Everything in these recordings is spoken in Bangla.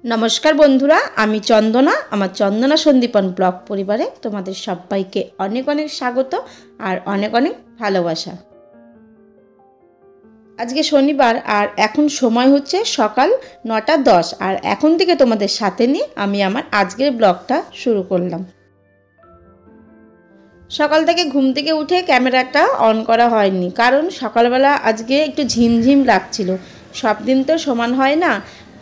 নমস্কার বন্ধুরা, আমি চন্দনা। আমার চন্দনা সন্দীপন ব্লগ পরিবারে তোমাদের সবাইকে অনেক অনেক স্বাগত আর অনেক অনেক ভালোবাসা। আজকে শনিবার আর এখন সময় হচ্ছে সকাল 9:10 আর এখন থেকে তোমাদের সাথে নিয়ে আমি আমার আজকের ব্লগটা শুরু করলাম। সকাল থেকে ঘুম থেকে উঠে ক্যামেরাটা অন করা হয়নি, কারণ সকালবেলা আজকে একটু ঝিমঝিম লাগছিল। সব দিন তো সমান হয় না,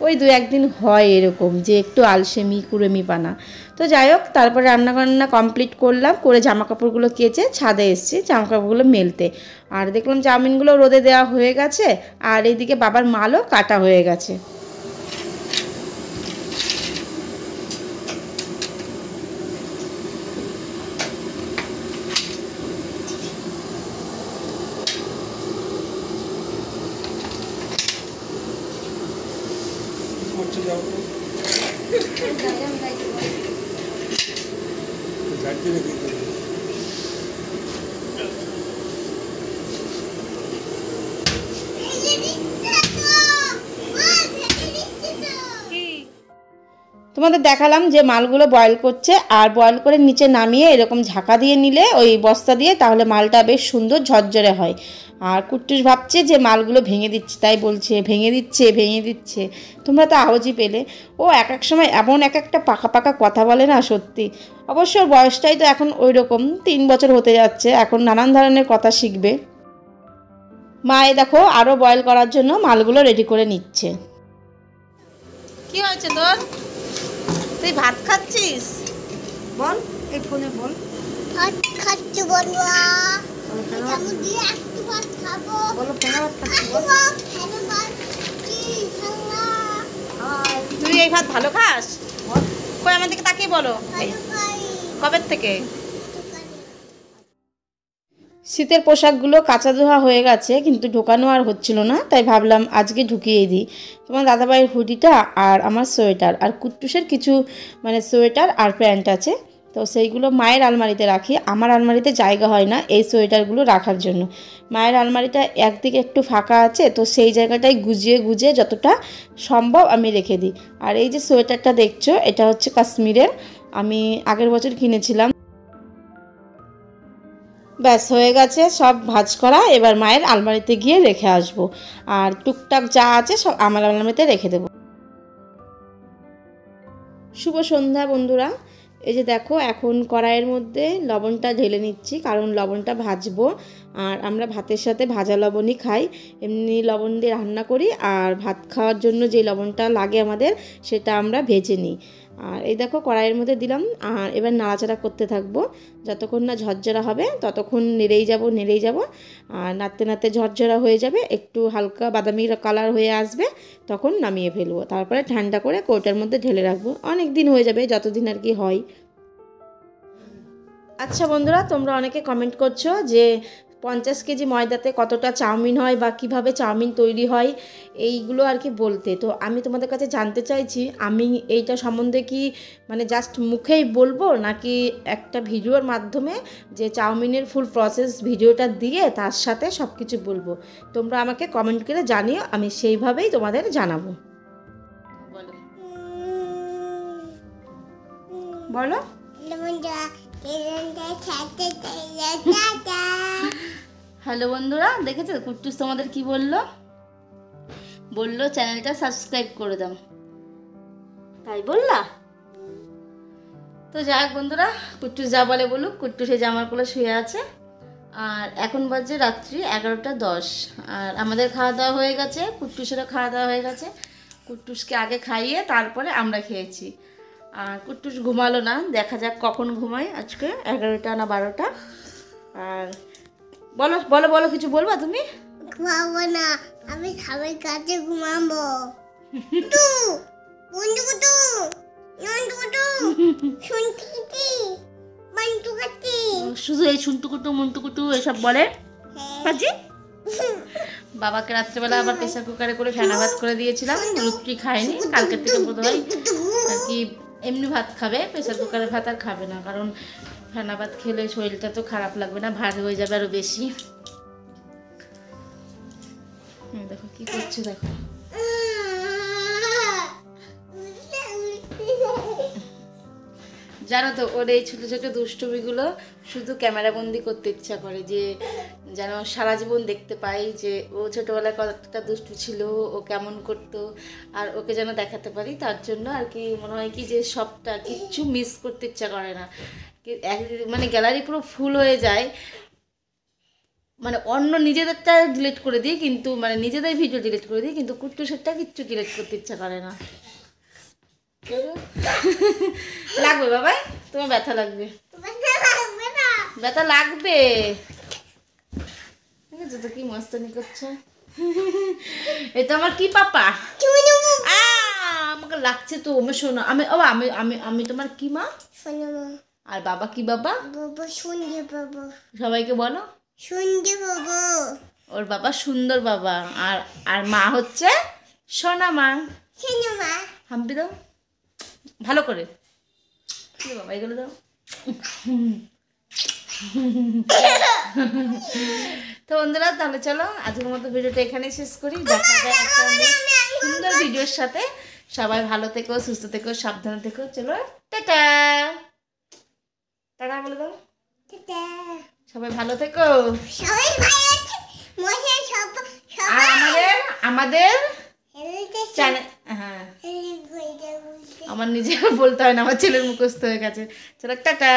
ওই 2-1 দিন হয় এরকম যে একটু আলসেমি কুড়েমি পানা। তো যাই হোক, তারপর রান্নাবান্না কমপ্লিট করলাম, করে জামা কাপড়গুলো কেচে ছাদে এসেছি জামা কাপড়গুলো মেলতে। আর দেখলাম চাউমিনগুলো রোদে দেওয়া হয়ে গেছে, আর এইদিকে বাবার মালও কাটা হয়ে গেছে। তোমাদের দেখালাম যে মালগুলো বয়েল করছে, আর বয়েল করে নিচে নামিয়ে এরকম ঝাঁকা দিয়ে নিলে ওই বস্তা দিয়ে, তাহলে মালটা বেশ সুন্দর ঝরঝরে হয়। আর কুট্টুস ভাবছে যে মালগুলো ভেঙে দিচ্ছে, তাই বলছে ভেঙে দিচ্ছে। তোমরা তো আওয়াজই পেলে। ও এক এক সময় এমন একটা পাকা পাকা কথা বলে না, সত্যি। অবশ্য ওর বয়সটাই তো এখন ওই রকম, 3 বছর হতে যাচ্ছে, এখন নানান ধরনের কথা শিখবে। মা দেখো আরও বয়েল করার জন্য মালগুলো রেডি করে নিচ্ছে। কি হয়েছে তোর? তুই ভাত খাচ্ছিস? বল, এই ফোনে বল। ভাত খাচ্ছি বলুয়া। আমি দিয়ে একটু ভাত খাবো। বলো ফোনে ভাত খাচ্ছি বল। খাবো ভাত খাচ্ছি খালা। তুই এই ভাত ভালো খাস? কই আমার দিকে তাকিয়ে বলো। কবে থেকে? শীতের পোশাকগুলো কাঁচা ধোয়া হয়ে গেছে, কিন্তু ঢোকানো আর হচ্ছিল না, তাই ভাবলাম আজকে ঢুকিয়ে দিই। তোমার দাদাভাইয়ের হুডিটা আর আমার সোয়েটার আর কুট্টুসের কিছু সোয়েটার আর প্যান্ট আছে, তো সেইগুলো মায়ের আলমারিতে রাখি। আমার আলমারিতে জায়গা হয় না এই সোয়েটারগুলো রাখার জন্য। মায়ের আলমারিটা একদিকে একটু ফাঁকা আছে, তো সেই জায়গাটায় গুজিয়ে যতটা সম্ভব আমি রেখে দিই। আর এই যে সোয়েটারটা দেখছো, এটা হচ্ছে কাশ্মীরের, আমি আগের বছর কিনেছিলাম। ব্যাস হয়ে গেছে সব ভাঁজ করা, এবার মায়ের আলমারিতে গিয়ে রেখে আসবো। আর টুকটাক যা আছে সব আমার আলমারিতে রেখে দেবো। শুভ সন্ধ্যা বন্ধুরা। এই যে দেখো, এখন কড়াইয়ের মধ্যে লবণটা ঢেলে নিচ্ছি, কারণ লবণটা ভাজবো। আর আমরা ভাতের সাথে ভাজা লবণই খাই, এমনি লবণ দিয়ে রান্না করি। আর ভাত খাওয়ার জন্য যে লবণটা লাগে আমাদের, সেটা আমরা ভেজে নিই। আর এই দেখো কড়াইয়ের মধ্যে দিলাম, আর এবার নাড়াচাড়া করতে থাকবো যতক্ষণ না ঝরঝরা হবে, ততক্ষণ নেড়েই যাব। আর নাড়তে ঝরঝরা হয়ে যাবে, একটু হালকা বাদামি কালার হয়ে আসবে, তখন নামিয়ে ফেলবো। তারপরে ঠান্ডা করে কৌটার মধ্যে ঢেলে রাখবো, অনেক দিন হয়ে যাবে, যতদিন আর কি হয়। আচ্ছা বন্ধুরা, তোমরা অনেকে কমেন্ট করছো যে 50 কেজি ময়দাতে কতটা চাউমিন হয় বা কিভাবে চাউমিন তৈরি হয়, এইগুলো আর কি বলতে। তো আমি তোমাদের কাছে জানতে চাইছি, আমি এইটা সম্বন্ধে কি জাস্ট মুখেই বলবো, নাকি একটা ভিডিওর মাধ্যমে যে চাউমিনের ফুল প্রসেস ভিডিওটা দিয়ে তার সাথে সব কিছু বলবো। তোমরা আমাকে কমেন্ট করে জানিও, আমি সেইভাবেই তোমাদের জানাবো। বলো। হ্যালো বন্ধুরা, দেখেছো কুট্টুস তোমাদের কি বললো চ্যানেলটা সাবস্ক্রাইব করে দাও, তাই বললা? তো যাই হোক বন্ধুরা, কুট্টুস যা বলে বলুক, কুট্টুসে জামার কোলে শুয়ে আছে। আর এখন বাজে রাত্রি 11:10, আর আমাদের খাওয়া দাওয়া হয়ে গেছে, কুট্টুসেরও খাওয়া দাওয়া হয়ে গেছে। কুট্টুসকে আগে খাইয়ে তারপরে আমরা খেয়েছি। আর কুট্টুস ঘুমালো না, দেখা যাক কখন ঘুমায় আজকে, 11টা না 12টা। আর বলো বলো বলো, কিছু বলবা তুমি? ঘুমাবো না, আমি সবাই কাছে ঘুমাবো। শুধু এই মুন্টুকুটু এসব বলে। বাবাকে রাত্রেবেলা আবার প্রেসার কুকারে করে ফেনা ভাত করে দিয়েছিলাম, রুটি খায়নি, কালকের থেকে বোধহয় আর কি এমনি ভাত খাবে, প্রেসার কুকারের ভাত আর খাবে না, কারণ ফেনা ভাত খেলে শরীরটা তো খারাপ লাগবে না, ভারী হয়ে যাবে আরো বেশি। দেখো কি করছে, দেখো জানো তো ওর এই ছোটো ছোটো দুষ্টুমিগুলো শুধু ক্যামেরাবন্দি করতে ইচ্ছা করে, যে যেন সারা জীবন দেখতে পাই যে ও ছোটোবেলায় কতটা দুষ্টু ছিল, ও কেমন করতো, আর ওকে যেন দেখাতে পারি। তার জন্য আর কি মনে হয় কি যে সবটা কিচ্ছু মিস করতে ইচ্ছা করে না, মানে গ্যালারি পুরো ফুল হয়ে যায়। মানে অন্য নিজেদেরটা ডিলিট করে দিই, কিন্তু মানে নিজেদের ভিডিও ডিলিট করে দিই, কিন্তু কুট্টুসেরটা কিচ্ছু ডিলিট করতে ইচ্ছা করে না। লাগবে বাবাই, তোমার ব্যথা লাগবে, ব্যথা লাগবে। ঠিক আছে তো, কি মস্তানি করছে। এটা আমার কি পাপা, আমাকে লাগছে তো। আমি শোনো, আমি আমি আমি আমি তোমার কি মা, আর বাবা কি বাবা, সবাইকে বলো সুন্দর বাবা। ওর বাবা সুন্দর বাবা, আর আর মা হচ্ছে সোনা মা। হাম্পি দাও ভালো করে, বাবা এগুলো দাও। তো বন্ধুরা, তাহলে চলো আজকের মতো ভিডিওটা এখানেই শেষ করি। দেখা যায় একটা সুন্দর ভিডিওর সাথে। সবাই ভালো থেকো, সুস্থ থেকো, সাবধানে থেকো। চলো টাটা, টাটা বলে দাও। সবাই ভালো থেকো। আর আমাদের চ্যানেল, হ্যাঁ আমার নিজে বলতে হয় না, আমার ছেলের মুখস্থ হয়ে গেছে। চলো টাটা।